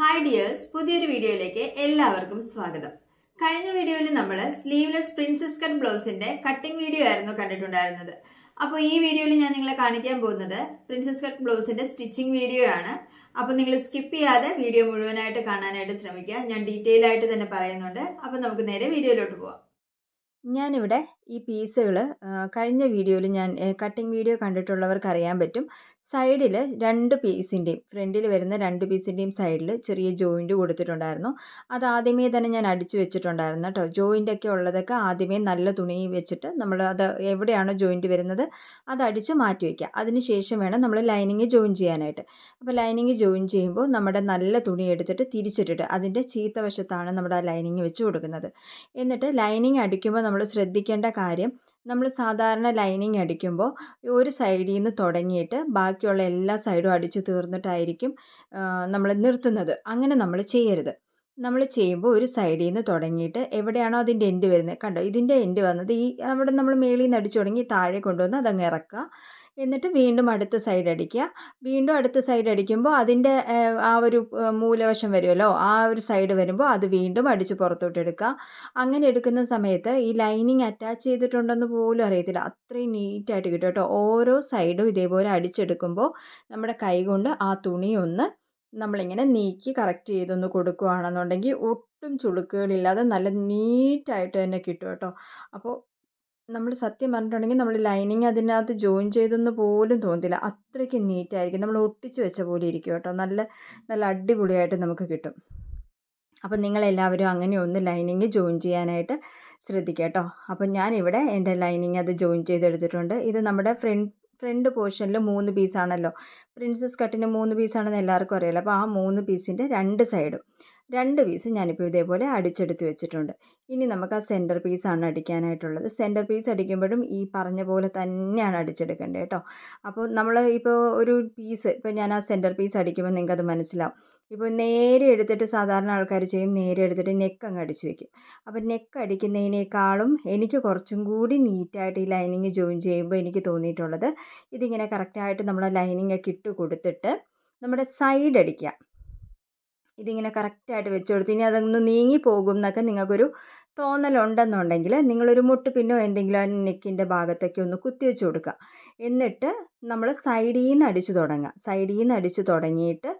Hi dears, പുതിയൊരു വീഡിയോയിലേക്ക് എല്ലാവർക്കും സ്വാഗതം. കഴിഞ്ഞ വീഡിയോയിൽ നമ്മൾ സ്ലീവ്ലെസ് പ്രിൻസസ് കട്ട് ബ്ലൗസിന്റെ കട്ടിംഗ് വീഡിയോ ആയിരുന്നു കണ്ടിട്ടുണ്ടായിരുന്നത്. അപ്പോൾ ഈ വീഡിയോയിൽ ഞാൻ നിങ്ങളെ കാണിക്കാൻ പോകുന്നത് പ്രിൻസസ് കട്ട് ബ്ലൗസിന്റെ സ്റ്റിച്ചിങ് വീഡിയോ ആണ്. അപ്പോൾ നിങ്ങൾ സ്കിപ്പ് ചെയ്യാതെ വീഡിയോ മുഴുവനായിട്ട് കാണാനായിട്ട് ശ്രമിക്കുക. ഞാൻ ഡീറ്റെയിൽ ആയിട്ട് തന്നെ പറയുന്നുണ്ട്. അപ്പോൾ നമുക്ക് നേരെ വീഡിയോയിലോട്ട് പോവാം. ഞാനിവിടെ ഈ പീസുകൾ കഴിഞ്ഞ വീഡിയോയിൽ ഞാൻ കട്ടിംഗ് വീഡിയോ കണ്ടിട്ടുള്ളവർക്ക് അറിയാൻ പറ്റും. സൈഡിൽ രണ്ട് പീസിൻ്റെയും ഫ്രണ്ടിൽ വരുന്ന രണ്ട് പീസിൻ്റെയും സൈഡിൽ ചെറിയ ജോയിൻറ്റ് കൊടുത്തിട്ടുണ്ടായിരുന്നു. അത് ആദ്യമേ തന്നെ ഞാൻ അടിച്ചു വെച്ചിട്ടുണ്ടായിരുന്നു കേട്ടോ. ജോയിൻ്റൊക്കെ ഉള്ളതൊക്കെ ആദ്യമേ നല്ല തുണി വെച്ചിട്ട് നമ്മൾ അത് എവിടെയാണോ ജോയിൻറ്റ് വരുന്നത് അത് അടിച്ച് മാറ്റി വയ്ക്കുക. അതിന് ശേഷം വേണം നമ്മൾ ലൈനിങ് ജോയിൻ ചെയ്യാനായിട്ട്. അപ്പോൾ ലൈനിങ് ജോയിൻ ചെയ്യുമ്പോൾ നമ്മുടെ നല്ല തുണി എടുത്തിട്ട് തിരിച്ചിട്ടിട്ട് അതിൻ്റെ ചീത്ത വശത്താണ് നമ്മുടെ ആ ലൈനിങ് വെച്ച് കൊടുക്കുന്നത്. എന്നിട്ട് ലൈനിങ് അടിക്കുമ്പോൾ നമ്മൾ ശ്രദ്ധിക്കേണ്ട കാര്യം, നമ്മൾ സാധാരണ ലൈനിങ് അടിക്കുമ്പോൾ ഒരു സൈഡിൽ നിന്ന് തുടങ്ങിയിട്ട് ബാക്കിയുള്ള എല്ലാ സൈഡും അടിച്ച് തീർന്നിട്ടായിരിക്കും നമ്മൾ നിർത്തുന്നത്. അങ്ങനെ നമ്മൾ ചെയ്യരുത്. നമ്മൾ ചെയ്യുമ്പോൾ ഒരു സൈഡിൽ നിന്ന് തുടങ്ങിയിട്ട് എവിടെയാണോ അതിൻ്റെ എൻഡ് വരുന്നത്, കണ്ടോ ഇതിൻ്റെ എൻഡ് വന്നത് ഈ അവിടെ നമ്മൾ മേളിൽ നിന്ന് അടിച്ചു തുടങ്ങി താഴെ കൊണ്ടുവന്ന് അതങ്ങ് ഇറക്കുക. എന്നിട്ട് വീണ്ടും അടുത്ത സൈഡ് അടിക്കുക. വീണ്ടും അടുത്ത സൈഡ് അടിക്കുമ്പോൾ അതിൻ്റെ ആ ഒരു മൂലവശം വരുമല്ലോ, ആ ഒരു സൈഡ് വരുമ്പോൾ അത് വീണ്ടും അടിച്ച് പുറത്തോട്ട് എടുക്കുക. അങ്ങനെ എടുക്കുന്ന സമയത്ത് ഈ ലൈനിങ് അറ്റാച്ച് ചെയ്തിട്ടുണ്ടെന്ന് പോലും അറിയത്തില്ല, അത്രയും നീറ്റായിട്ട് കിട്ടും കേട്ടോ. ഓരോ സൈഡും ഇതേപോലെ അടിച്ചെടുക്കുമ്പോൾ നമ്മുടെ കൈ കൊണ്ട് ആ തുണി ഒന്ന് നമ്മളിങ്ങനെ നീക്കി കറക്റ്റ് ചെയ്തൊന്ന് കൊടുക്കുകയാണെന്നുണ്ടെങ്കിൽ ഒട്ടും ചുളുക്കുകളില്ലാതെ നല്ല നീറ്റായിട്ട് തന്നെ കിട്ടും കേട്ടോ. അപ്പോൾ നമ്മൾ സത്യം പറഞ്ഞിട്ടുണ്ടെങ്കിൽ നമ്മൾ ലൈനിങ് അതിനകത്ത് ജോയിൻ ചെയ്തെന്ന് പോലും തോന്നത്തില്ല, അത്രയ്ക്ക് നീറ്റായിരിക്കും. നമ്മൾ ഒട്ടിച്ച് വെച്ച പോലെ ഇരിക്കും കേട്ടോ. നല്ല നല്ല അടിപൊളിയായിട്ട് നമുക്ക് കിട്ടും. അപ്പം നിങ്ങളെല്ലാവരും അങ്ങനെ ഒന്ന് ലൈനിങ് ജോയിൻ ചെയ്യാനായിട്ട് ശ്രദ്ധിക്കുക കേട്ടോ. അപ്പം ഞാനിവിടെ എൻ്റെ ലൈനിങ് അത് ജോയിൻ ചെയ്തെടുത്തിട്ടുണ്ട്. ഇത് നമ്മുടെ ഫ്രണ്ട് പോർഷനിൽ 3 പീസാണല്ലോ. പ്രിൻസസ് കട്ടിന് 3 പീസാണെന്ന് എല്ലാവർക്കും അറിയാലോ. അപ്പോൾ ആ 3 പീസിൻ്റെ രണ്ട് സൈഡും 2 പീസ് ഞാനിപ്പോൾ ഇതേപോലെ അടിച്ചെടുത്ത് വെച്ചിട്ടുണ്ട്. ഇനി നമുക്ക് ആ സെൻറ്റർ പീസാണ് അടിക്കാനായിട്ടുള്ളത്. സെൻറ്റർ പീസ് അടിക്കുമ്പോഴും ഈ പറഞ്ഞ പോലെ തന്നെയാണ് അടിച്ചെടുക്കേണ്ടത് കേട്ടോ. അപ്പോൾ നമ്മൾ ഇപ്പോൾ ഒരു പീസ്, ഇപ്പോൾ ഞാൻ ആ സെൻറ്റർ പീസ് അടിക്കുമ്പോൾ നിങ്ങൾക്കത് മനസ്സിലാവും. ഇപ്പോൾ നേരെ എടുത്തിട്ട് സാധാരണ ആൾക്കാർ ചെയ്യും, നേരെ എടുത്തിട്ട് നെക്ക് അങ്ങ് അടിച്ച് വെക്കും. അപ്പോൾ നെക്ക് അടിക്കുന്നതിനേക്കാളും എനിക്ക് കുറച്ചും കൂടി നീറ്റായിട്ട് ഈ ലൈനിങ് ജോയിൻ ചെയ്യുമ്പോൾ എനിക്ക് തോന്നിയിട്ടുള്ളത്, ഇതിങ്ങനെ കറക്റ്റായിട്ട് നമ്മൾ ലൈനിങ് ഒക്കെ ഇട്ട് കൊടുത്തിട്ട് നമ്മുടെ സൈഡ് അടിക്കുക. ഇതിങ്ങനെ കറക്റ്റായിട്ട് വെച്ച് കൊടുത്ത് ഇനി അതൊന്ന് നീങ്ങി പോകും എന്നൊക്കെ നിങ്ങൾക്കൊരു തോന്നലുണ്ടെന്നുണ്ടെങ്കിൽ നിങ്ങളൊരു മുട്ട് പിന്നോ എന്തെങ്കിലും ആ നെക്കിൻ്റെ ഭാഗത്തൊക്കെ ഒന്ന് കുത്തി വെച്ച് കൊടുക്കുക. എന്നിട്ട് നമ്മൾ സൈഡിൽ നിന്ന് അടിച്ച് തുടങ്ങുക. സൈഡിൽ നിന്ന് അടിച്ച് തുടങ്ങിയിട്ട്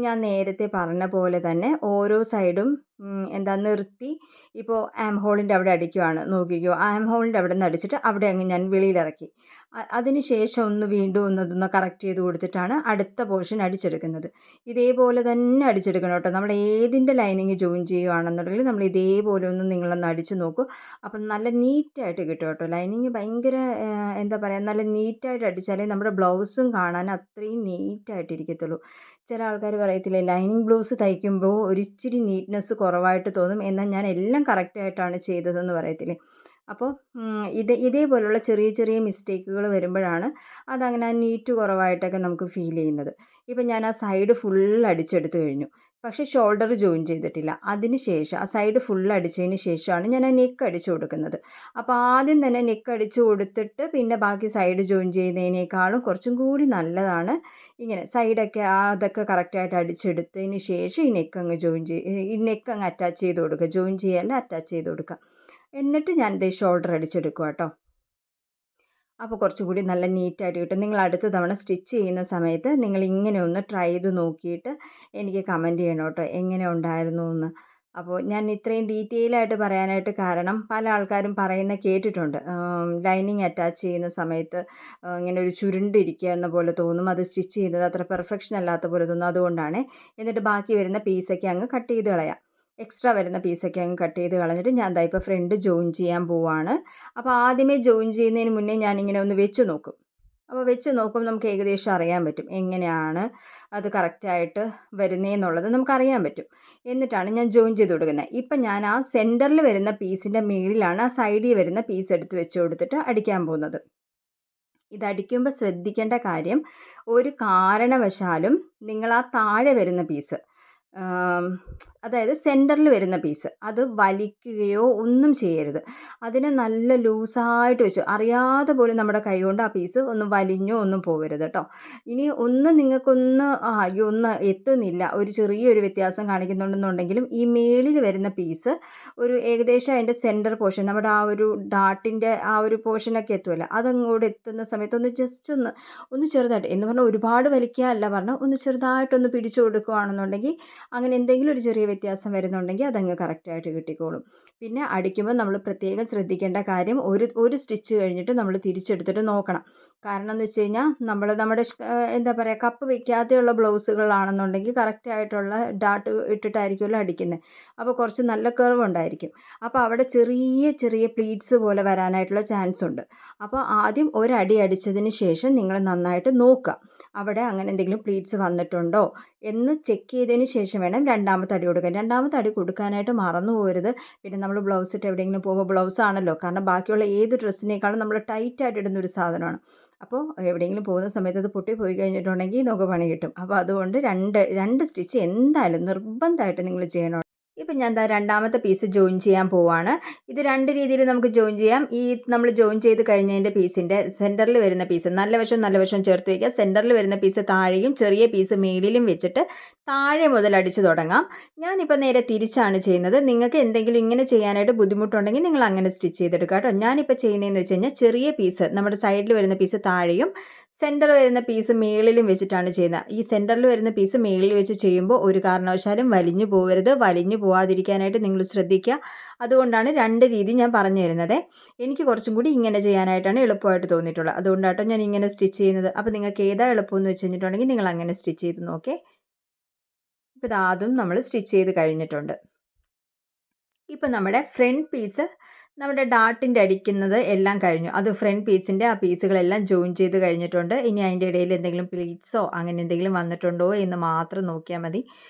ഞാൻ നേരത്തെ പറഞ്ഞ പോലെ തന്നെ ഓരോ സൈഡും നിർത്തി. ഇപ്പോൾ ആം ഹോളിൻ്റെ അവിടെ അടിക്കുവാണ്, നോക്കിക്കോ. ആം ഹോളിൻ്റെ അവിടെ നിന്ന് അടിച്ചിട്ട് അവിടെ അങ്ങ് ഞാൻ വെളിയിലിറക്കി. അതിന് ശേഷം ഒന്ന് വീണ്ടും അതൊന്ന് കറക്റ്റ് ചെയ്ത് കൊടുത്തിട്ടാണ് അടുത്ത പോർഷൻ അടിച്ചെടുക്കുന്നത്. ഇതേപോലെ തന്നെ അടിച്ചെടുക്കണം കേട്ടോ. നമ്മൾ ഏതിൻ്റെ ലൈനിങ് ജോയിൻ ചെയ്യുകയാണെന്നുണ്ടെങ്കിൽ നമ്മൾ ഇതേപോലെ ഒന്ന് നിങ്ങളൊന്ന് അടിച്ച് നോക്കൂ. അപ്പം നല്ല നീറ്റായിട്ട് കിട്ടും കേട്ടോ. ലൈനിങ് ഭയങ്കര നല്ല നീറ്റായിട്ട് അടിച്ചാലേ നമ്മുടെ ബ്ലൗസും കാണാൻ അത്രയും നീറ്റായിട്ട് ഇരിക്കത്തുള്ളൂ. ചില ആൾക്കാർ പറയത്തില്ലേ, ലൈനിങ് ബ്ലൗസ് തയ്ക്കുമ്പോൾ ഒരിച്ചിരി നീറ്റ്നെസ് കുറവായിട്ട് തോന്നും, എന്നാൽ ഞാൻ എല്ലാം കറക്റ്റായിട്ടാണ് ചെയ്തതെന്ന് പറയത്തില്ലേ. അപ്പോൾ ഇതേപോലുള്ള ചെറിയ ചെറിയ മിസ്റ്റേക്കുകൾ വരുമ്പോഴാണ് അതങ്ങനെ നീറ്റ് കുറവായിട്ടൊക്കെ നമുക്ക് ഫീൽ ചെയ്യുന്നത്. ഇപ്പം ഞാൻ ആ സൈഡ് ഫുൾ അടിച്ചെടുത്ത് കഴിഞ്ഞു, പക്ഷേ ഷോൾഡർ ജോയിൻ ചെയ്തിട്ടില്ല. അതിന് ശേഷം ആ സൈഡ് ഫുൾ അടിച്ചതിന് ശേഷമാണ് ഞാൻ ആ നെക്ക് അടിച്ചു കൊടുക്കുന്നത്. അപ്പോൾ ആദ്യം തന്നെ നെക്ക് അടിച്ചു കൊടുത്തിട്ട് പിന്നെ ബാക്കി സൈഡ് ജോയിൻ ചെയ്യുന്നതിനേക്കാളും കുറച്ചും കൂടി നല്ലതാണ് ഇങ്ങനെ സൈഡൊക്കെ അതൊക്കെ കറക്റ്റായിട്ട് അടിച്ചെടുത്തതിന് ശേഷം ഈ നെക്ക് അങ്ങ് അറ്റാച്ച് ചെയ്ത് കൊടുക്കുക. ജോയിൻ ചെയ്യല്ല, അറ്റാച്ച് ചെയ്ത് കൊടുക്കുക. എന്നിട്ട് ഞാനിത് ഷോൾഡർ അടിച്ചെടുക്കുക കേട്ടോ. അപ്പോൾ കുറച്ചുകൂടി നല്ല നീറ്റായിട്ട് കിട്ടും. നിങ്ങൾ അടുത്ത തവണ സ്റ്റിച്ച് ചെയ്യുന്ന സമയത്ത് നിങ്ങൾ ഇങ്ങനെ ഒന്ന് ട്രൈ ചെയ്ത് നോക്കിയിട്ട് എനിക്ക് കമൻറ്റ് ചെയ്യണം കേട്ടോ, എങ്ങനെ ഉണ്ടായിരുന്നു എന്ന്. അപ്പോൾ ഞാൻ ഇത്രയും ഡീറ്റെയിൽ ആയിട്ട് പറയാനായിട്ട് കാരണം, പല ആൾക്കാരും കേട്ടിട്ടുണ്ട്, ലൈനിങ് അറ്റാച്ച് ചെയ്യുന്ന സമയത്ത് ഇങ്ങനെ ഒരു ചുരുണ്ടിരിക്കുക എന്ന പോലെ തോന്നും, അത് സ്റ്റിച്ച് ചെയ്യുന്നത് അത്ര പെർഫെക്ഷൻ അല്ലാത്ത പോലെ തോന്നും. അതുകൊണ്ടാണ്. എന്നിട്ട് ബാക്കി വരുന്ന പീസൊക്കെ അങ്ങ് കട്ട് ചെയ്ത് കളയാം. എക്സ്ട്രാ വരുന്ന പീസൊക്കെ അങ്ങ് കട്ട് ചെയ്ത് കളഞ്ഞിട്ട് ഞാൻ ദാ ഇപ്പോൾ ഫ്രണ്ട് ജോയിൻ ചെയ്യാൻ പോവാണ്. അപ്പോൾ ആദ്യമേ ജോയിൻ ചെയ്യുന്നതിന് മുന്നേ ഞാനിങ്ങനെ ഒന്ന് വെച്ച് നോക്കും. അപ്പോൾ വെച്ച് നോക്കുമ്പോൾ നമുക്ക് ഏകദേശം അറിയാൻ പറ്റും എങ്ങനെയാണ് അത് കറക്റ്റായിട്ട് വരുന്നതെന്നുള്ളത് നമുക്കറിയാൻ പറ്റും. എന്നിട്ടാണ് ഞാൻ ജോയിൻ ചെയ്ത് കൊടുക്കുന്നത്. ഇപ്പം ഞാൻ ആ സെൻറ്ററിൽ വരുന്ന പീസിൻ്റെ മുകളിലാണ് ആ സൈഡിൽ വരുന്ന പീസ് എടുത്ത് വെച്ച് കൊടുത്തിട്ട് അടിക്കാൻ പോകുന്നത്. ഇതടിക്കുമ്പോൾ ശ്രദ്ധിക്കേണ്ട കാര്യം, ഒരു കാരണവശാലും നിങ്ങൾ ആ താഴെ വരുന്ന പീസ്, ആം, അതായത് സെൻറ്ററിൽ വരുന്ന പീസ് അത് വലിക്കുകയോ ഒന്നും ചെയ്യരുത്. അതിനെ നല്ല ലൂസായിട്ട് വെച്ച് അറിയാതെ പോലും നമ്മുടെ കൈ കൊണ്ട് ആ പീസ് ഒന്ന് വലിഞ്ഞോ ഒന്നും പോകരുത് കേട്ടോ. ഇനി ഒന്ന് നിങ്ങൾക്കൊന്ന് അയ്യോ ഒന്ന് എത്തുന്നില്ല, ഒരു ചെറിയൊരു വ്യത്യാസം കാണിക്കുന്നുണ്ടെന്നുണ്ടെങ്കിലും ഈ മേളിൽ വരുന്ന പീസ് ഒരു ഏകദേശം അതിൻ്റെ സെൻറ്റർ പോർഷൻ നമ്മുടെ ആ ഒരു ഡാർട്ടിൻ്റെ ആ ഒരു പോർഷനൊക്കെ എത്തുമല്ലോ, അതങ്ങോട്ട് എത്തുന്ന സമയത്ത് ഒന്ന് ജസ്റ്റ് ഒന്ന് ചെറുതായിട്ട് എന്ന് പറഞ്ഞാൽ ഒരുപാട് വലിക്കുക അല്ല പറഞ്ഞാൽ, ഒന്ന് ചെറുതായിട്ടൊന്ന് പിടിച്ചു കൊടുക്കുകയാണെന്നുണ്ടെങ്കിൽ അങ്ങനെ എന്തെങ്കിലും ഒരു ചെറിയ വ്യത്യാസം വരുന്നുണ്ടെങ്കിൽ അതങ്ങ് കറക്റ്റായിട്ട് കിട്ടിക്കോളും. പിന്നെ അടിക്കുമ്പോൾ നമ്മൾ പ്രത്യേകം ശ്രദ്ധിക്കേണ്ട കാര്യം ഒരു സ്റ്റിച്ച് കഴിഞ്ഞിട്ട് നമ്മൾ തിരിച്ചെടുത്തിട്ട് നോക്കണം. കാരണം എന്ന് വെച്ച് കഴിഞ്ഞാൽ നമ്മുടെ എന്താ പറയുക, കപ്പ് വെക്കാതെയുള്ള ബ്ലൗസുകളാണെന്നുണ്ടെങ്കിൽ കറക്റ്റായിട്ടുള്ള ഡാട്ട് ഇട്ടിട്ടായിരിക്കുമല്ലോ അടിക്കുന്നത്. അപ്പോൾ കുറച്ച് നല്ല കർവ് ഉണ്ടായിരിക്കും. അപ്പോൾ അവിടെ ചെറിയ ചെറിയ പ്ലീറ്റ്സ് പോലെ വരാനായിട്ടുള്ള ചാൻസ് ഉണ്ട്. അപ്പോൾ ആദ്യം ഒരടി അടിച്ചതിന് ശേഷം നിങ്ങൾ നന്നായിട്ട് നോക്കുക, അവിടെ അങ്ങനെ എന്തെങ്കിലും പ്ലീറ്റ്സ് വന്നിട്ടുണ്ടോ എന്ന് ചെക്ക് ചെയ്തതിന് ശേഷം വേണം രണ്ടാമത്തെ അടി കൊടുക്കാൻ. രണ്ടാമത്തെ അടി കൊടുക്കാനായിട്ട് മറന്നു പോകരുത്. പിന്നെ നമ്മൾ ബ്ലൗസ് ഇട്ട് എവിടെയെങ്കിലും പോകുമ്പോൾ ബ്ലൗസ് ആണല്ലോ, കാരണം ബാക്കിയുള്ള ഏത് ഡ്രസ്സിനേക്കാളും നമ്മൾ ടൈറ്റായിട്ട് ഇടുന്ന ഒരു സാധനമാണ്. അപ്പോൾ എവിടെയെങ്കിലും പോകുന്ന സമയത്ത് അത് പൊട്ടി പോയി കഴിഞ്ഞിട്ടുണ്ടെങ്കിൽ നമുക്ക് പണി കിട്ടും. അപ്പോൾ അതുകൊണ്ട് രണ്ട് സ്റ്റിച്ച് എന്തായാലും നിർബന്ധമായിട്ട് നിങ്ങൾ ചെയ്യണം. ഇപ്പം ഞാൻ ദാ രണ്ടാമത്തെ പീസ് ജോയിൻ ചെയ്യാൻ പോവാണ്. ഇത് 2 രീതിയിൽ നമുക്ക് ജോയിൻ ചെയ്യാം. ഈ നമ്മൾ ജോയിൻ ചെയ്ത് കഴിഞ്ഞതിൻ്റെ പീസിൻ്റെ സെൻറ്ററിൽ വരുന്ന പീസ് നല്ല വശം ചേർത്ത് വയ്ക്കുക. സെൻറ്ററിൽ വരുന്ന പീസ് താഴെയും ചെറിയ പീസ് മേളിലും വെച്ചിട്ട് താഴെ മുതൽ അടിച്ച് തുടങ്ങാം. ഞാനിപ്പോൾ നേരെ തിരിച്ചാണ് ചെയ്യുന്നത്. നിങ്ങൾക്ക് എന്തെങ്കിലും ഇങ്ങനെ ചെയ്യാനായിട്ട് ബുദ്ധിമുട്ടുണ്ടെങ്കിൽ നിങ്ങൾ അങ്ങനെ സ്റ്റിച്ച് ചെയ്തെടുക്കുക കേട്ടോ. ഞാനിപ്പോൾ ചെയ്യുന്നതെന്ന് വെച്ച് കഴിഞ്ഞാൽ ചെറിയ പീസ് നമ്മുടെ സൈഡിൽ വരുന്ന പീസ് താഴെയും സെൻറ്റർ വരുന്ന പീസ് മേളിലും വെച്ചിട്ടാണ് ചെയ്യുന്നത്. ഈ സെൻറ്ററിൽ വരുന്ന പീസ് മേളിൽ വെച്ച് ചെയ്യുമ്പോൾ ഒരു കാരണവശാലും വലിഞ്ഞു പോകരുത്. വലിഞ്ഞു പോവാതിരിക്കാനായിട്ട് നിങ്ങൾ ശ്രദ്ധിക്കുക. അതുകൊണ്ടാണ് 2 രീതി ഞാൻ പറഞ്ഞു തരുന്നത്. എനിക്ക് കുറച്ചും കൂടി ഇങ്ങനെ ചെയ്യാനായിട്ടാണ് എളുപ്പമായിട്ട് തോന്നിയിട്ടുള്ളത്. അതുകൊണ്ടാട്ടോ ഞാൻ ഇങ്ങനെ സ്റ്റിച്ച് ചെയ്യുന്നത്. അപ്പോൾ നിങ്ങൾക്ക് ഏതാ എളുപ്പമെന്ന് വെച്ച് കഴിഞ്ഞിട്ടുണ്ടെങ്കിൽ നിങ്ങൾ അങ്ങനെ സ്റ്റിച്ച് ചെയ്ത് നോക്കേ. ഇപ്പോൾ അതും നമ്മൾ സ്റ്റിച്ച് ചെയ്ത് കഴിഞ്ഞിട്ടുണ്ട്. ഇപ്പം നമ്മുടെ ഫ്രണ്ട് പീസ് നമ്മുടെ ഡാർട്ടിൻ്റെ അടിക്കുന്നത് എല്ലാം കഴിഞ്ഞു. അത് ഫ്രണ്ട് പീസിൻ്റെ ആ പീസുകളെല്ലാം ജോയിൻ ചെയ്ത് കഴിഞ്ഞിട്ടുണ്ട്. ഇനി അതിൻ്റെ ഇടയിൽ എന്തെങ്കിലും പ്ലീറ്റ്സോ അങ്ങനെ എന്തെങ്കിലും വന്നിട്ടുണ്ടോ എന്ന് മാത്രം നോക്കിയാൽ മതി.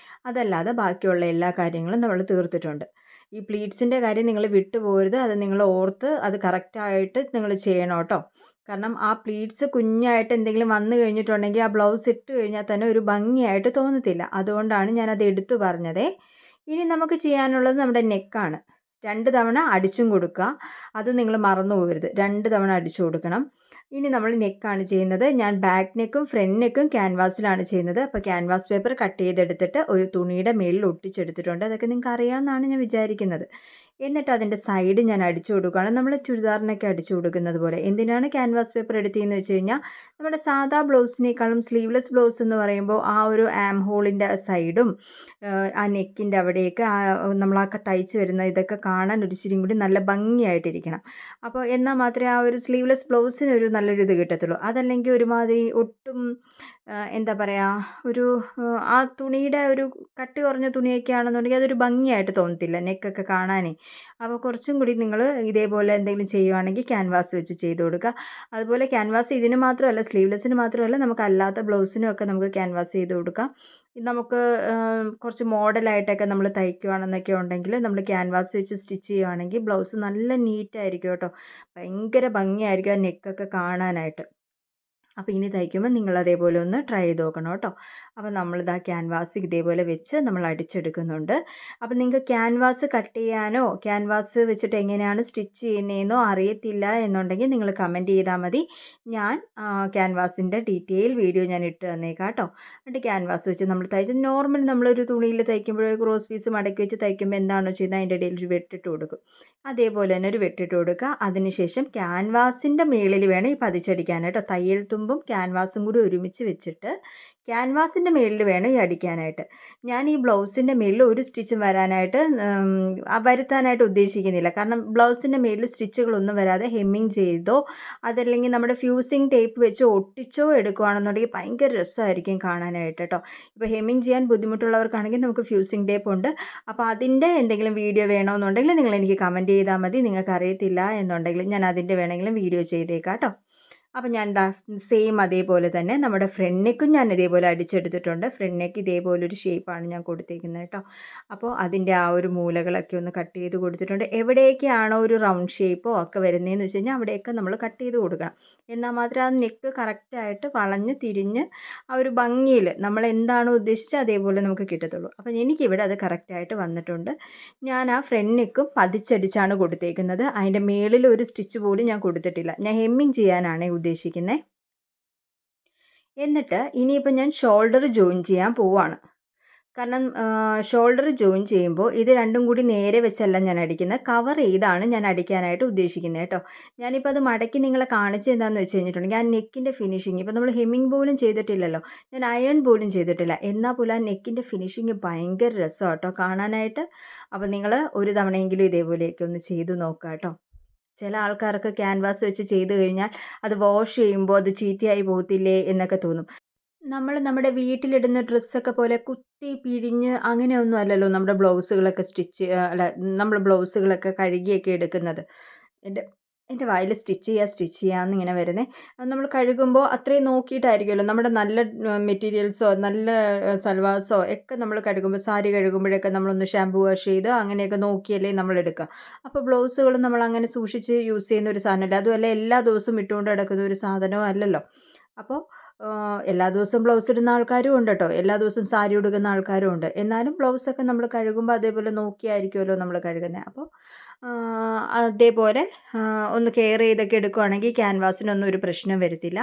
അതല്ലാതെ ബാക്കിയുള്ള എല്ലാ കാര്യങ്ങളും നമ്മൾ തീർത്തിട്ടുണ്ട്. ഈ പ്ലീറ്റ്സിൻ്റെ കാര്യം നിങ്ങൾ വിട്ടു പോകരുത്. അത് നിങ്ങൾ ഓർത്ത് അത് കറക്റ്റായിട്ട് നിങ്ങൾ ചെയ്യണം കേട്ടോ. കാരണം ആ പ്ലീറ്റ്സ് കുഞ്ഞായിട്ട് എന്തെങ്കിലും വന്നു കഴിഞ്ഞിട്ടുണ്ടെങ്കിൽ ആ ബ്ലൗസ് ഇട്ട് കഴിഞ്ഞാൽ തന്നെ ഒരു ഭംഗിയായിട്ട് തോന്നത്തില്ല. അതുകൊണ്ടാണ് ഞാനത് എടുത്തു പറഞ്ഞത്. ഇനി നമുക്ക് ചെയ്യാനുള്ളത് നമ്മുടെ നെക്കാണ്. 2 തവണ അടിച്ചും കൊടുക്കുക. അത് നിങ്ങൾ മറന്നു പോകരുത്. 2 തവണ അടിച്ചു കൊടുക്കണം. ഇനി നമ്മൾ നെക്കാണ് ചെയ്യുന്നത്. ഞാൻ ബാക്ക് നെക്കും ഫ്രണ്ട് നെക്കും ക്യാൻവാസിലാണ് ചെയ്യുന്നത്. അപ്പോൾ ക്യാൻവാസ് പേപ്പർ കട്ട് ചെയ്തെടുത്തിട്ട് ഒരു തുണിയുടെ മേളിൽ ഒട്ടിച്ചെടുത്തിട്ടുണ്ട്. അതൊക്കെ നിങ്ങൾക്ക് അറിയാമെന്നാണ് ഞാൻ വിചാരിക്കുന്നത്. എന്നിട്ട് അതിൻ്റെ സൈഡ് ഞാൻ അടിച്ചു കൊടുക്കുകയാണ്. നമ്മൾ ചുരിദാറിനൊക്കെ അടിച്ചു കൊടുക്കുന്നത് പോലെ. എന്തിനാണ് ക്യാൻവാസ് പേപ്പർ എടുത്തതെന്ന് വെച്ച് കഴിഞ്ഞാൽ നമ്മുടെ സാധാ ബ്ലൗസിനേക്കാളും സ്ലീവ്ലെസ് ബ്ലൗസ് എന്ന് പറയുമ്പോൾ ആ ഒരു ആം ഹോളിൻ്റെ സൈഡും ആ നെക്കിൻ്റെ അവിടെയൊക്കെ നമ്മൾ തയ്ച്ച് വരുന്ന ഇതൊക്കെ കാണാൻ ഒരു ഇച്ചിരിയും കൂടി നല്ല ഭംഗിയായിട്ടിരിക്കണം. അപ്പോൾ എന്നാൽ മാത്രമേ ആ ഒരു സ്ലീവ്ലെസ് ബ്ലൗസിന് ഒരു നല്ലൊരു ഇത് കിട്ടത്തുള്ളൂ. അതല്ലെങ്കിൽ ഒരുമാതിരി ഒട്ടും എന്താ പറയുക, ഒരു ആ തുണിയുടെ ഒരു കട്ടി കുറഞ്ഞ തുണിയൊക്കെ ആണെന്നുണ്ടെങ്കിൽ അതൊരു ഭംഗിയായിട്ട് തോന്നത്തില്ല നെക്കൊക്കെ കാണാനേ. അപ്പോൾ കുറച്ചും കൂടി നിങ്ങൾ ഇതേപോലെ എന്തെങ്കിലും ചെയ്യുവാണെങ്കിൽ ക്യാൻവാസ് വെച്ച് ചെയ്ത് കൊടുക്കുക. അതുപോലെ ക്യാൻവാസ് ഇതിന് മാത്രമല്ല, സ്ലീവ്ലെസ്സിന് മാത്രമല്ല, നമുക്ക് അല്ലാത്ത ബ്ലൗസിനും ഒക്കെ നമുക്ക് ക്യാൻവാസ് ചെയ്ത് കൊടുക്കാം. നമുക്ക് കുറച്ച് മോഡലായിട്ടൊക്കെ നമ്മൾ തയ്ക്കുകയാണെന്നൊക്കെ ഉണ്ടെങ്കിൽ നമ്മൾ ക്യാൻവാസ് വെച്ച് സ്റ്റിച്ച് ചെയ്യുകയാണെങ്കിൽ ബ്ലൗസ് നല്ല നീറ്റായിരിക്കും കേട്ടോ. ഭയങ്കര ഭംഗിയായിരിക്കും ആ നെക്കൊക്കെ കാണാനായിട്ട്. അപ്പോൾ ഇനി തയ്ക്കുമ്പോൾ നിങ്ങൾ അതേപോലെ ഒന്ന് ട്രൈ ചെയ്ത് നോക്കണം കേട്ടോ. അപ്പോൾ നമ്മളിതാ ക്യാൻവാസ് ഇതേപോലെ വെച്ച് നമ്മൾ അടിച്ചെടുക്കുന്നുണ്ട്. അപ്പോൾ നിങ്ങൾക്ക് ക്യാൻവാസ് കട്ട് ചെയ്യാനോ ക്യാൻവാസ് വെച്ചിട്ട് എങ്ങനെയാണ് സ്റ്റിച്ച് ചെയ്യുന്നതെന്നോ അറിയത്തില്ല എന്നുണ്ടെങ്കിൽ നിങ്ങൾ കമൻറ്റ് ചെയ്താൽ മതി. ഞാൻ ക്യാൻവാസിൻ്റെ ഡീറ്റെയിൽ വീഡിയോ ഞാൻ ഇട്ട് തന്നേക്കാം കേട്ടോ. എന്നിട്ട് ക്യാൻവാസ് വെച്ച് നമ്മൾ തയ്ച്ച് നോർമൽ നമ്മളൊരു തുണിയിൽ തയ്ക്കുമ്പോൾ ക്രോസ് പീസ് മടക്കി വെച്ച് തയ്ക്കുമ്പോൾ എന്താണോ ചെയ്യുന്നത് അതിൻ്റെ ഇടയിൽ ഒരു വെട്ടിട്ട് കൊടുക്കും. അതേപോലെ തന്നെ ഒരു വെട്ടിട്ട് കൊടുക്കുക. അതിനുശേഷം ക്യാൻവാസിൻ്റെ മേളിൽ വേണം ഈ പതിച്ചടിക്കാൻ കേട്ടോ. തയ്യൽ തുമ്പും ക്യാൻവാസും കൂടി ഒരുമിച്ച് വെച്ചിട്ട് ക്യാൻവാസിൻ്റെ മേളിൽ വേണം ഈ അടിക്കാനായിട്ട്. ഞാൻ ഈ ബ്ലൗസിൻ്റെ മേളിൽ ഒരു സ്റ്റിച്ചും വരുത്താനായിട്ട് ഉദ്ദേശിക്കുന്നില്ല. കാരണം ബ്ലൗസിൻ്റെ മേളിൽ സ്റ്റിച്ചുകളൊന്നും വരാതെ ഹെമ്മിങ് ചെയ്തോ അതല്ലെങ്കിൽ നമ്മുടെ ഫ്യൂസിങ് ടേപ്പ് വെച്ച് ഒട്ടിച്ചോ എടുക്കുകയാണെന്നുണ്ടെങ്കിൽ ഭയങ്കര രസമായിരിക്കും കാണാനായിട്ട് കേട്ടോ. ഇപ്പോൾ ഹെമ്മിങ് ചെയ്യാൻ ബുദ്ധിമുട്ടുള്ളവർക്കാണെങ്കിൽ നമുക്ക് ഫ്യൂസിങ് ടേപ്പ് ഉണ്ട്. അപ്പോൾ അതിൻ്റെ എന്തെങ്കിലും വീഡിയോ വേണമെന്നുണ്ടെങ്കിൽ നിങ്ങൾ എനിക്ക് കമൻറ്റ് ചെയ്താൽ മതി. നിങ്ങൾക്ക് അറിയത്തില്ല എന്നുണ്ടെങ്കിൽ ഞാൻ അതിൻ്റെ വേണമെങ്കിലും വീഡിയോ ചെയ്തേക്കാം കേട്ടോ. അപ്പോൾ ഞാൻ ദാ സെയിം അതേപോലെ തന്നെ നമ്മുടെ ഫ്രണ്ട് നെക്കും ഞാൻ ഇതേപോലെ അടിച്ചെടുത്തിട്ടുണ്ട്. ഫ്രണ്ട് നെക്ക് ഇതേപോലൊരു ഷേപ്പാണ് ഞാൻ കൊടുത്തേക്കുന്നത് കേട്ടോ. അപ്പോൾ അതിൻ്റെ ആ ഒരു മൂലകളൊക്കെ ഒന്ന് കട്ട് ചെയ്ത് കൊടുത്തിട്ടുണ്ട്. എവിടെയൊക്കെയാണോ ഒരു റൗണ്ട് ഷേപ്പോ ഒക്കെ വരുന്നതെന്ന് വെച്ച് കഴിഞ്ഞാൽ അവിടെയൊക്കെ നമ്മൾ കട്ട് ചെയ്ത് കൊടുക്കണം. എന്നാൽ മാത്രമേ ആ നെക്ക് കറക്റ്റായിട്ട് വളഞ്ഞ് തിരിഞ്ഞ് ആ ഒരു ഭംഗിയിൽ നമ്മൾ എന്താണോ ഉദ്ദേശിച്ചത് അതേപോലെ നമുക്ക് കിട്ടത്തുള്ളൂ. അപ്പോൾ എനിക്കിവിടെ അത് കറക്റ്റായിട്ട് വന്നിട്ടുണ്ട്. ഞാൻ ആ ഫ്രണ്ട് നെക്കും പതിച്ചടിച്ചാണ് കൊടുത്തേക്കുന്നത്. അതിൻ്റെ മേളിൽ ഒരു സ്റ്റിച്ച് പോലും ഞാൻ കൊടുത്തിട്ടില്ല. ഞാൻ ഹെമ്മിങ് ചെയ്യാനാണ് ഉദ്ദേശിക്കുന്നത്. എന്നിട്ട് ഇനിയിപ്പോൾ ഞാൻ ഷോൾഡർ ജോയിൻ ചെയ്യാൻ പോവാണ്. കാരണം ഷോൾഡർ ജോയിൻ ചെയ്യുമ്പോൾ ഇത് രണ്ടും കൂടി നേരെ വെച്ചല്ല ഞാൻ അടിക്കുന്നത്. കവർ ചെയ്താണ് ഞാൻ അടിക്കാനായിട്ട് ഉദ്ദേശിക്കുന്നത് കേട്ടോ. ഞാനിപ്പോൾ അത് മടക്കി നിങ്ങളെ കാണിച്ചത് എന്താണെന്ന് വെച്ച് കഴിഞ്ഞിട്ടുണ്ടെങ്കിൽ ആ നെക്കിൻ്റെ ഫിനിഷിങ് ഇപ്പോൾ നമ്മൾ ഹെമ്മിങ് പോലും ചെയ്തിട്ടില്ലല്ലോ. ഞാൻ അയൺ പോലും ചെയ്തിട്ടില്ല. എന്നാൽ പോലും ആ നെക്കിൻ്റെ ഫിനിഷിങ് ഭയങ്കര രസമാണ് കേട്ടോ കാണാനായിട്ട്. അപ്പോൾ നിങ്ങൾ ഒരു തവണയെങ്കിലും ഇതേപോലെയൊക്കെ ഒന്ന് ചെയ്ത് നോക്കുക കേട്ടോ. ചില ആൾക്കാർക്ക് ക്യാൻവാസ് വെച്ച് ചെയ്ത് കഴിഞ്ഞാൽ അത് വാഷ് ചെയ്യുമ്പോൾ അത് ചീത്തയായി പോകത്തില്ലേ എന്നൊക്കെ തോന്നും. നമ്മൾ നമ്മുടെ വീട്ടിലിടുന്ന ഡ്രസ്സൊക്കെ പോലെ കുത്തി പിഴിഞ്ഞ് അങ്ങനെയൊന്നും അല്ലല്ലോ നമ്മുടെ ബ്ലൗസുകളൊക്കെ അല്ല നമ്മൾ ബ്ലൗസുകളൊക്കെ കഴുകിയൊക്കെ എടുക്കുന്നത്. എൻ്റെ എൻ്റെ വായിൽ സ്റ്റിച്ച് ചെയ്യാമെന്ന് ഇങ്ങനെ വരുന്നത്. നമ്മൾ കഴുകുമ്പോൾ അത്രയും നോക്കിയിട്ടായിരിക്കുമല്ലോ നമ്മുടെ നല്ല മെറ്റീരിയൽസോ നല്ല സൽവാസോ ഒക്കെ നമ്മൾ കഴുകുമ്പോൾ സാരി കഴുകുമ്പോഴൊക്കെ നമ്മളൊന്ന് ഷാമ്പു വാഷ് ചെയ്ത് അങ്ങനെയൊക്കെ നോക്കിയല്ലേ നമ്മൾ എടുക്കുക. അപ്പോൾ ബ്ലൗസുകളും നമ്മൾ അങ്ങനെ സൂക്ഷിച്ച് യൂസ് ചെയ്യുന്ന ഒരു സാധനമല്ല. അതുമല്ല എല്ലാ ദിവസവും ഇട്ടുകൊണ്ട് നടക്കുന്ന ഒരു സാധനവും അല്ലല്ലോ. അപ്പോൾ എല്ലാ ദിവസവും ബ്ലൗസ് ഇടുന്ന ആൾക്കാരും ഉണ്ട് കേട്ടോ. എല്ലാ ദിവസവും സാരി ഉടുക്കുന്ന ആൾക്കാരും ഉണ്ട്. എന്നാലും ബ്ലൗസൊക്കെ നമ്മൾ കഴുകുമ്പോൾ അതേപോലെ നോക്കിയായിരിക്കുമല്ലോ നമ്മൾ കഴുകുന്നത്. അപ്പോൾ അതേപോലെ ഒന്ന് കെയർ ചെയ്തൊക്കെ എടുക്കുകയാണെങ്കിൽ ക്യാൻവാസിനൊന്നും ഒരു പ്രശ്നം വരത്തില്ല.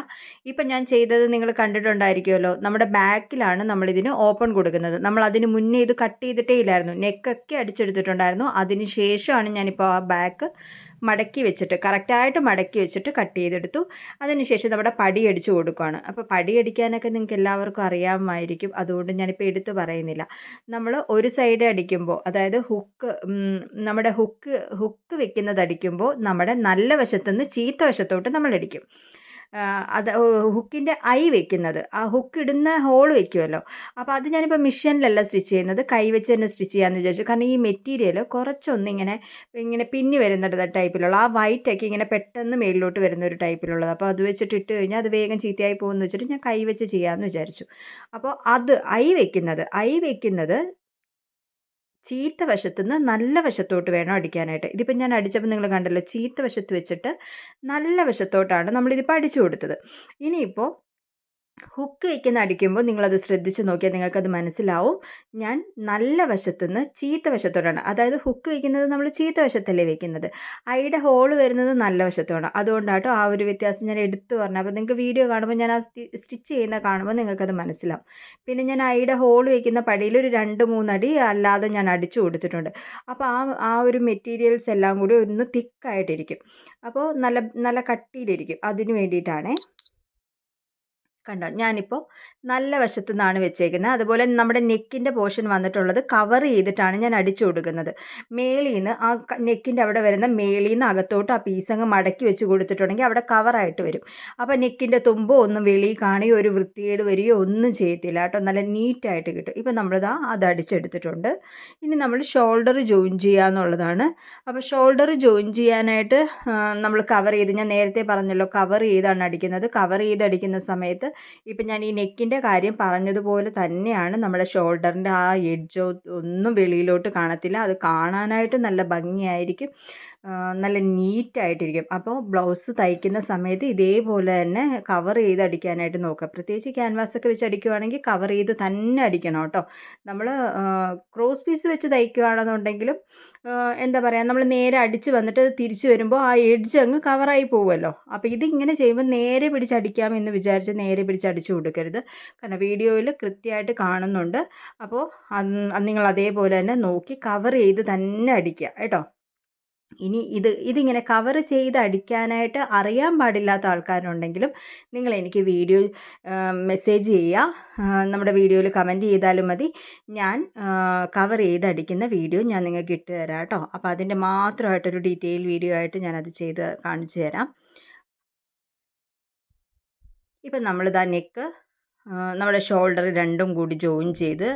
ഇപ്പം ഞാൻ ചെയ്തത് നിങ്ങൾ കണ്ടിട്ടുണ്ടായിരിക്കുമല്ലോ. നമ്മുടെ ബാക്കിലാണ് നമ്മളിതിന് ഓപ്പൺ കൊടുക്കുന്നത്. നമ്മൾ അതിന് മുന്നേ ഇത് കട്ട് ചെയ്തിട്ടേ ഇല്ലായിരുന്നു. നെക്കൊക്കെ അടിച്ചെടുത്തിട്ടുണ്ടായിരുന്നു. അതിന് ശേഷമാണ് ഞാനിപ്പോൾ ആ ബാക്ക് മടക്കി വെച്ചിട്ട് കറക്റ്റായിട്ട് മടക്കി വെച്ചിട്ട് കട്ട് ചെയ്തെടുത്തു. അതിനുശേഷം നമ്മുടെ പടി അടിച്ച് കൊടുക്കുകയാണ്. അപ്പോൾ പടി അടിക്കാനൊക്കെ നിങ്ങൾക്ക് എല്ലാവർക്കും അറിയാമായിരിക്കും. അതുകൊണ്ട് ഞാനിപ്പോൾ എടുത്ത് പറയുന്നില്ല. നമ്മൾ ഒരു സൈഡ് അടിക്കുമ്പോൾ അതായത് നമ്മുടെ ഹുക്ക് വെക്കുന്നത് അടിക്കുമ്പോൾ നമ്മുടെ നല്ല വശത്തുനിന്ന് ചീത്ത വശത്തോട്ട് നമ്മൾ അടിക്കും. അത് ഹുക്കിൻ്റെ ഐ വെക്കുന്നത് ആ ഹുക്ക് ഇടുന്ന ഹോൾ വെക്കുമല്ലോ. അപ്പോൾ അത് ഞാനിപ്പോൾ മെഷീനിലല്ല സ്റ്റിച്ച് ചെയ്യുന്നത്, കൈ വെച്ച് തന്നെ സ്റ്റിച്ച് ചെയ്യാമെന്ന് വിചാരിച്ചു. കാരണം ഈ മെറ്റീരിയൽ കുറച്ചൊന്ന് ഇങ്ങനെ പിന്നി വരുന്ന ടൈപ്പിലുള്ള ആ വൈറ്റൊക്കെ ഇങ്ങനെ പെട്ടെന്ന് മേളിലോട്ട് വരുന്ന ഒരു ടൈപ്പിലുള്ളത്. അപ്പോൾ അത് വെച്ചിട്ട് ഇട്ട് കഴിഞ്ഞാൽ അത് വേഗം ചീത്തയായി പോകുമെന്ന് വെച്ചിട്ട് ഞാൻ കൈ വെച്ച് ചെയ്യാമെന്ന് വിചാരിച്ചു. അപ്പോൾ അത് ഐ വെക്കുന്നത് ചീത്ത വശത്തുനിന്ന് നല്ല വശത്തോട്ട് വേണം അടിക്കാനായിട്ട്. ഇതിപ്പോൾ ഞാൻ അടിച്ചപ്പോൾ നിങ്ങൾ കണ്ടല്ലോ, ചീത്ത വശത്ത് വെച്ചിട്ട് നല്ല വശത്തോട്ടാണ് നമ്മളിതിപ്പോൾ അടിച്ചു കൊടുത്തത്. ഇനിയിപ്പോൾ ഹുക്ക് വെക്കുന്ന അടിക്കുമ്പോൾ നിങ്ങളത് ശ്രദ്ധിച്ച് നോക്കിയാൽ നിങ്ങൾക്കത് മനസ്സിലാവും. ഞാൻ നല്ല വശത്തുനിന്ന് ചീത്ത വശത്തോട്ടാണ്, അതായത് ഹുക്ക് വെക്കുന്നത് നമ്മൾ ചീത്ത വശത്തല്ലേ വെക്കുന്നത്, ഐയുടെ ഹോള് വരുന്നത് നല്ല വശത്തോട്ടാണ്. അതുകൊണ്ടാട്ടോ ആ ഒരു വ്യത്യാസം ഞാൻ എടുത്തു പറഞ്ഞത്. അപ്പോൾ നിങ്ങൾക്ക് വീഡിയോ കാണുമ്പോൾ ഞാൻ ആ സ്റ്റിച്ച് ചെയ്യുന്ന കാണുമ്പോൾ നിങ്ങൾക്കത് മനസ്സിലാവും. പിന്നെ ഞാൻ ഐയുടെ ഹോള് വെക്കുന്ന പടിയിൽ ഒരു 2-3 അടി അല്ലാതെ ഞാൻ അടിച്ചു കൊടുത്തിട്ടുണ്ട്. അപ്പോൾ ആ ഒരു മെറ്റീരിയൽസ് എല്ലാം കൂടി ഒന്ന് തിക്കായിട്ടിരിക്കും. അപ്പോൾ നല്ല നല്ല കട്ടിയിലിരിക്കും. അതിന് വേണ്ടിയിട്ടാണേ. കണ്ടോ, ഞാനിപ്പോൾ നല്ല വശത്തു നിന്നാണ് വെച്ചേക്കുന്നത്. അതുപോലെ നമ്മുടെ നെക്കിൻ്റെ പോർഷൻ വന്നിട്ടുള്ളത് കവർ ചെയ്തിട്ടാണ് ഞാൻ അടിച്ചു കൊടുക്കുന്നത്. മേളിൽ നിന്ന് ആ നെക്കിൻ്റെ അവിടെ വരുന്ന മേളിൽ നിന്ന് അകത്തോട്ട് ആ പീസ് അങ്ങ് മടക്കി വെച്ച് കൊടുത്തിട്ടുണ്ടെങ്കിൽ അവിടെ കവറായിട്ട് വരും. അപ്പോൾ നെക്കിൻ്റെ തുമ്പോ ഒന്നും വെളിയിൽ കാണുകയോ ഒരു വൃത്തികേട് വരികയോ ഒന്നും ചെയ്യത്തില്ല കേട്ടോ. നല്ല നീറ്റായിട്ട് കിട്ടും. ഇപ്പോൾ നമ്മളിതാ അത് അടിച്ചെടുത്തിട്ടുണ്ട്. ഇനി നമ്മൾ ഷോൾഡർ ജോയിൻ ചെയ്യുക എന്നുള്ളതാണ്. അപ്പോൾ ഷോൾഡർ ജോയിൻ ചെയ്യാനായിട്ട് നമ്മൾ കവർ ചെയ്ത്, ഞാൻ നേരത്തെ പറഞ്ഞല്ലോ കവർ ചെയ്താണ് അടിക്കുന്നത്. കവർ ചെയ്ത് അടിക്കുന്ന സമയത്ത് ഇപ്പം ഞാൻ ഈ നെക്കിൻ്റെ കാര്യം പറഞ്ഞതുപോലെ തന്നെയാണ് നമ്മുടെ ഷോൾഡറിൻ്റെ ആ എഡ്ജോ ഒന്നും വെളിയിലോട്ട് കാണത്തില്ല. അത് കാണാനായിട്ട് നല്ല ഭംഗിയായിരിക്കും, നല്ല നീറ്റായിട്ടിരിക്കും. അപ്പോൾ ബ്ലൗസ് തയ്ക്കുന്ന സമയത്ത് ഇതേപോലെ തന്നെ കവർ ചെയ്ത് അടിക്കാനായിട്ട് നോക്കുക. പ്രത്യേകിച്ച് ക്യാൻവാസൊക്കെ വെച്ച് അടിക്കുകയാണെങ്കിൽ കവർ ചെയ്ത് തന്നെ അടിക്കണം കേട്ടോ. നമ്മൾ ക്രോസ് പീസ് വെച്ച് തയ്ക്കുകയാണെന്നുണ്ടെങ്കിലും എന്താ പറയുക, നമ്മൾ നേരെ അടിച്ച് വന്നിട്ട് തിരിച്ച് വരുമ്പോൾ ആ എഡ്ജ് അങ്ങ് കവറായി പോകുമല്ലോ. അപ്പോൾ ഇതിങ്ങനെ ചെയ്യുമ്പോൾ നേരെ പിടിച്ചടിക്കാമെന്ന് വിചാരിച്ച് നേരെ പിടിച്ചടിച്ചു കൊടുക്കരുത്. കാരണം വീഡിയോയിൽ കൃത്യമായിട്ട് കാണുന്നുണ്ട്. അപ്പോൾ നിങ്ങൾ അതേപോലെ തന്നെ നോക്കി കവർ ചെയ്ത് തന്നെ അടിക്കുക കേട്ടോ. ഇനി ഇതിങ്ങനെ കവർ ചെയ്ത് അടിക്കാനായിട്ട് അറിയാൻ പാടില്ലാത്ത ആൾക്കാരുണ്ടെങ്കിലും നിങ്ങൾ എനിക്ക് വീഡിയോ മെസ്സേജ് ചെയ്യുക. നമ്മുടെ വീഡിയോയിൽ കമൻറ്റ് ചെയ്താലും മതി. ഞാൻ കവർ ചെയ്ത് അടിക്കുന്ന വീഡിയോ ഞാൻ നിങ്ങൾക്ക് ഇട്ട് തരാം കേട്ടോ. അപ്പോൾ അതിൻ്റെ മാത്രമായിട്ടൊരു ഡീറ്റെയിൽ വീഡിയോ ആയിട്ട് ഞാനത് ചെയ്ത് കാണിച്ചു തരാം. ഇപ്പം നമ്മളിതാ നെക്ക് നമ്മുടെ ഷോൾഡർ രണ്ടും കൂടി ജോയിൻ ചെയ്ത്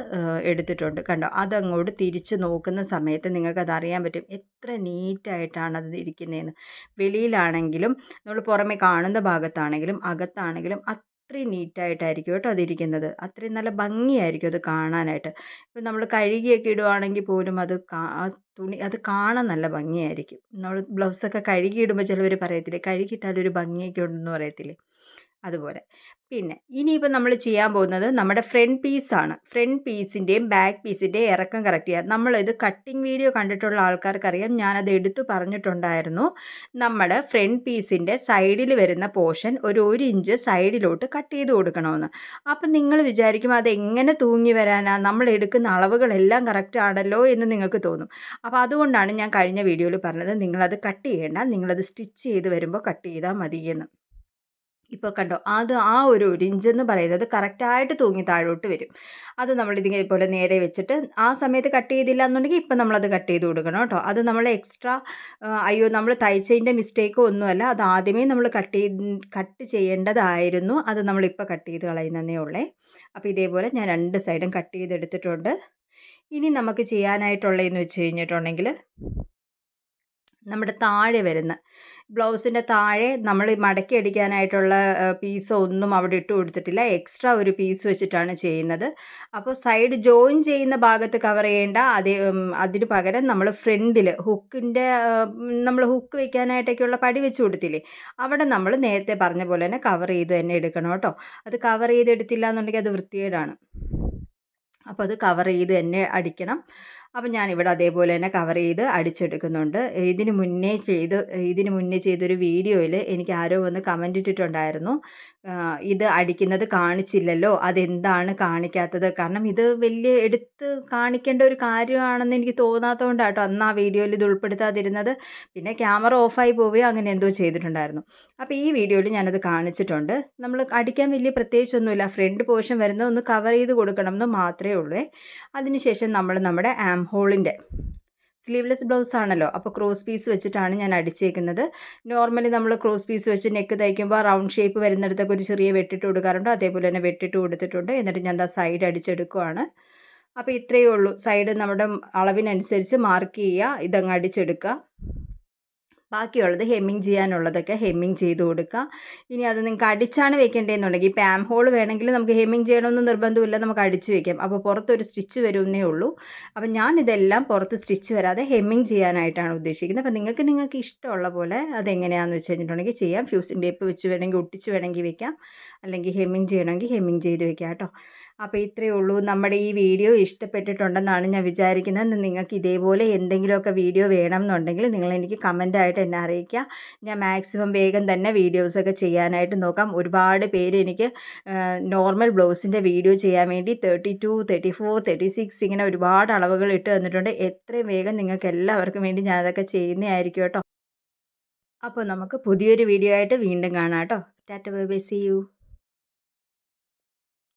എടുത്തിട്ടുണ്ട്. കണ്ടോ? അതങ്ങോട്ട് തിരിച്ച് നോക്കുന്ന സമയത്ത് നിങ്ങൾക്കത് അറിയാൻ പറ്റും എത്ര നീറ്റായിട്ടാണ് അത് ഇരിക്കുന്നതെന്ന്. വെളിയിലാണെങ്കിലും നമ്മൾ പുറമെ കാണുന്ന ഭാഗത്താണെങ്കിലും അകത്താണെങ്കിലും അത്രയും നീറ്റായിട്ടായിരിക്കും കേട്ടോ അതിരിക്കുന്നത്. അത്രയും നല്ല ഭംഗിയായിരിക്കും അത് കാണാനായിട്ട്. ഇപ്പം നമ്മൾ കഴുകിയൊക്കെ ഇടുവാണെങ്കിൽ പോലും ആ തുണി അത് കാണാൻ നല്ല ഭംഗിയായിരിക്കും. നമ്മൾ ബ്ലൗസൊക്കെ കഴുകിയിടുമ്പോൾ ചിലവർ പറയത്തില്ലേ കഴുകിയിട്ടാലൊരു ഭംഗിയൊക്കെ ഉണ്ടെന്ന് പറയത്തില്ലേ, അതുപോലെ. പിന്നെ ഇനിയിപ്പോൾ നമ്മൾ ചെയ്യാൻ പോകുന്നത് നമ്മുടെ ഫ്രണ്ട് പീസാണ്. ഫ്രണ്ട് പീസിൻ്റെയും ബാക്ക് പീസിൻ്റെയും ഇറക്കം കറക്റ്റ് ചെയ്യുക. നമ്മളിത് കട്ടിങ് വീഡിയോ കണ്ടിട്ടുള്ള ആൾക്കാർക്കറിയാം, ഞാനത് എടുത്തു പറഞ്ഞിട്ടുണ്ടായിരുന്നു. നമ്മുടെ ഫ്രണ്ട് പീസിൻ്റെ സൈഡിൽ വരുന്ന പോർഷൻ ഒരു 1 ഇഞ്ച് സൈഡിലോട്ട് കട്ട് ചെയ്ത് കൊടുക്കണമെന്ന്. അപ്പം നിങ്ങൾ വിചാരിക്കും അതെങ്ങനെ തൂങ്ങി വരാനാ, നമ്മൾ എടുക്കുന്ന അളവുകളെല്ലാം കറക്റ്റ് ആണല്ലോ എന്ന് നിങ്ങൾക്ക് തോന്നും. അപ്പോൾ അതുകൊണ്ടാണ് ഞാൻ കഴിഞ്ഞ വീഡിയോയിൽ പറഞ്ഞത് നിങ്ങളത് കട്ട് ചെയ്യേണ്ട, നിങ്ങളത് സ്റ്റിച്ച് ചെയ്ത് വരുമ്പോൾ കട്ട് ചെയ്താൽ മതിയെന്ന്. ഇപ്പോൾ കണ്ടോ, അത് ആ ഒരു 1 ഇഞ്ചെന്ന് പറയുന്നത് കറക്റ്റായിട്ട് തൂങ്ങി താഴോട്ട് വരും. അത് നമ്മൾ ഇതേപോലെ നേരെ വെച്ചിട്ട് ആ സമയത്ത് കട്ട് ചെയ്തില്ല എന്നുണ്ടെങ്കിൽ ഇപ്പം നമ്മളത് കട്ട് ചെയ്ത് കൊടുക്കണം കേട്ടോ. അത് നമ്മൾ എക്സ്ട്രാ അയ്യോ നമ്മൾ തയ്ച്ചതിൻ്റെ മിസ്റ്റേക്കോ ഒന്നുമല്ല, അത് ആദ്യമേ നമ്മൾ കട്ട് ചെയ്യേണ്ടതായിരുന്നു. അത് നമ്മളിപ്പോൾ കട്ട് ചെയ്ത് കളയുന്നതേ ഉള്ളേ. അപ്പോൾ ഇതേപോലെ ഞാൻ 2 സൈഡും കട്ട് ചെയ്തെടുത്തിട്ടുണ്ട്. ഇനി നമുക്ക് ചെയ്യാനായിട്ടുള്ളതെന്ന് വെച്ച് കഴിഞ്ഞിട്ടുണ്ടെങ്കിൽ നമ്മുടെ താഴെ വരുന്ന ബ്ലൗസിൻ്റെ താഴെ നമ്മൾ മടക്കി അടിക്കാനായിട്ടുള്ള പീസോ ഒന്നും അവിടെ ഇട്ട് കൊടുത്തിട്ടില്ല. എക്സ്ട്രാ ഒരു പീസ് വെച്ചിട്ടാണ് ചെയ്യുന്നത്. അപ്പോൾ സൈഡ് ജോയിൻ ചെയ്യുന്ന ഭാഗത്ത് കവർ ചെയ്യേണ്ട അതിന് പകരം നമ്മൾ ഫ്രണ്ടിൽ നമ്മൾ ഹുക്ക് വെക്കാനായിട്ടൊക്കെയുള്ള പടി വെച്ച് കൊടുത്തില്ലേ, അവിടെ നമ്മൾ നേരത്തെ പറഞ്ഞ പോലെ തന്നെ കവർ ചെയ്ത് തന്നെ എടുക്കണം കേട്ടോ. അത് കവർ ചെയ്തെടുത്തില്ല എന്നുണ്ടെങ്കിൽ അത് വൃത്തികേടാണ്. അപ്പോൾ അത് കവർ ചെയ്ത് തന്നെ അടിക്കണം. അപ്പം ഞാനിവിടെ അതേപോലെ തന്നെ കവർ ചെയ്ത് അടിച്ചെടുക്കുന്നുണ്ട്. ഇതിന് മുന്നേ ചെയ്തൊരു വീഡിയോയിൽ എനിക്ക് ആരോ വന്ന് കമൻ്റ് ഇട്ടിട്ടുണ്ടായിരുന്നു, ഇത് അടിക്കുന്നത് കാണിച്ചില്ലല്ലോ, അതെന്താണ് കാണിക്കാത്തത്? കാരണം ഇത് വലിയ എടുത്ത് കാണിക്കേണ്ട ഒരു കാര്യമാണെന്ന് എനിക്ക് തോന്നാത്തതുകൊണ്ടാണ് കേട്ടോ അന്ന് ആ വീഡിയോയിൽ ഇത് ഉൾപ്പെടുത്താതിരുന്നത്. പിന്നെ ക്യാമറ ഓഫായി പോവുകയോ അങ്ങനെ എന്തോ ചെയ്തിട്ടുണ്ടായിരുന്നു. അപ്പോൾ ഈ വീഡിയോയിൽ ഞാനത് കാണിച്ചിട്ടുണ്ട്. നമ്മൾ അടിക്കാൻ വലിയ പ്രത്യേകിച്ചൊന്നുമില്ല, ഫ്രണ്ട് പോർഷൻ വരുന്നത് ഒന്ന് കവർ ചെയ്ത് കൊടുക്കണം എന്ന് മാത്രമേ ഉള്ളൂ. അതിനുശേഷം നമ്മൾ നമ്മുടെ ആം ഹോളിൻ്റെ സ്ലീവ്ലെസ് ബ്ലൗസ് ആണല്ലോ, അപ്പോൾ ക്രോസ് പീസ് വെച്ചിട്ടാണ് ഞാൻ അടിച്ചേക്കുന്നത്. നോർമലി നമ്മൾ ക്രോസ് പീസ് വെച്ച് നെക്ക് തയ്ക്കുമ്പോൾ റൗണ്ട് ഷേപ്പ് വരുന്നിടത്തൊക്കെ ഒരു ചെറിയ വെട്ടിട്ട് കൊടുക്കാറുണ്ട്, അതേപോലെ തന്നെ വെട്ടിട്ട് കൊടുത്തിട്ടുണ്ട്. എന്നിട്ട് ഞാൻ സൈഡ് അടിച്ചെടുക്കുവാണ്. അപ്പോൾ ഇത്രയേ ഉള്ളൂ. സൈഡ് നമ്മുടെ അളവിനനുസരിച്ച് മാർക്ക് ചെയ്യുക, ഇതങ്ങ് അടിച്ചെടുക്കുക. ബാക്കിയുള്ളത് ഹെമ്മിങ് ചെയ്യാനുള്ളതൊക്കെ ഹെമ്മിങ് ചെയ്ത് കൊടുക്കുക. ഇനി അത് നിങ്ങൾക്ക് അടിച്ചാണ് വെക്കേണ്ടതെന്നുണ്ടെങ്കിൽ ഇപ്പോൾ ആം ഹോൾ വേണമെങ്കിൽ നമുക്ക് ഹെമ്മിങ് ചെയ്യണമെന്ന് നിർബന്ധമില്ല, നമുക്ക് അടിച്ച് വെക്കാം. അപ്പോൾ പുറത്തൊരു സ്റ്റിച്ച് വരുന്നേ ഉള്ളൂ. അപ്പോൾ ഞാനിതെല്ലാം പുറത്ത് സ്റ്റിച്ച് വരാതെ ഹെമ്മിങ് ചെയ്യാനായിട്ടാണ് ഉദ്ദേശിക്കുന്നത്. അപ്പോൾ നിങ്ങൾക്ക് ഇഷ്ടമുള്ള പോലെ അതെങ്ങനെയാണെന്ന് വെച്ച് കഴിഞ്ഞിട്ടുണ്ടെങ്കിൽ ചെയ്യാം. ഫ്യൂസിങ് ടേപ്പ് വെച്ച് വേണമെങ്കിൽ ഒട്ടിച്ച് വേണമെങ്കിൽ വെക്കാം, അല്ലെങ്കിൽ ഹെമ്മിങ് ചെയ്യണമെങ്കിൽ ഹെമ്മിങ് ചെയ്ത് വെക്കാം കേട്ടോ. അപ്പോൾ ഇത്രയേ ഉള്ളൂ. നമ്മുടെ ഈ വീഡിയോ ഇഷ്ടപ്പെട്ടിട്ടുണ്ടെന്നാണ് ഞാൻ വിചാരിക്കുന്നത്. നിങ്ങൾക്ക് ഇതേപോലെ എന്തെങ്കിലുമൊക്കെ വീഡിയോ വേണം എന്നുണ്ടെങ്കിൽ നിങ്ങളെനിക്ക് കമൻ്റായിട്ട് എന്നെ അറിയിക്കുക. ഞാൻ മാക്സിമം വേഗം തന്നെ വീഡിയോസൊക്കെ ചെയ്യാനായിട്ട് നോക്കാം. ഒരുപാട് പേര് എനിക്ക് നോർമൽ ബ്ലൗസിൻ്റെ വീഡിയോ ചെയ്യാൻ വേണ്ടി 32, 34, 36 ഇങ്ങനെ ഒരുപാട് അളവുകൾ ഇട്ട് തന്നിട്ടുണ്ട്. എത്രയും വേഗം നിങ്ങൾക്ക് എല്ലാവർക്കും വേണ്ടി ഞാനതൊക്കെ ചെയ്യുന്നതായിരിക്കും കേട്ടോ. അപ്പോൾ നമുക്ക് പുതിയൊരു വീഡിയോ ആയിട്ട് വീണ്ടും കാണാം കേട്ടോ. Tata bye bye, see U.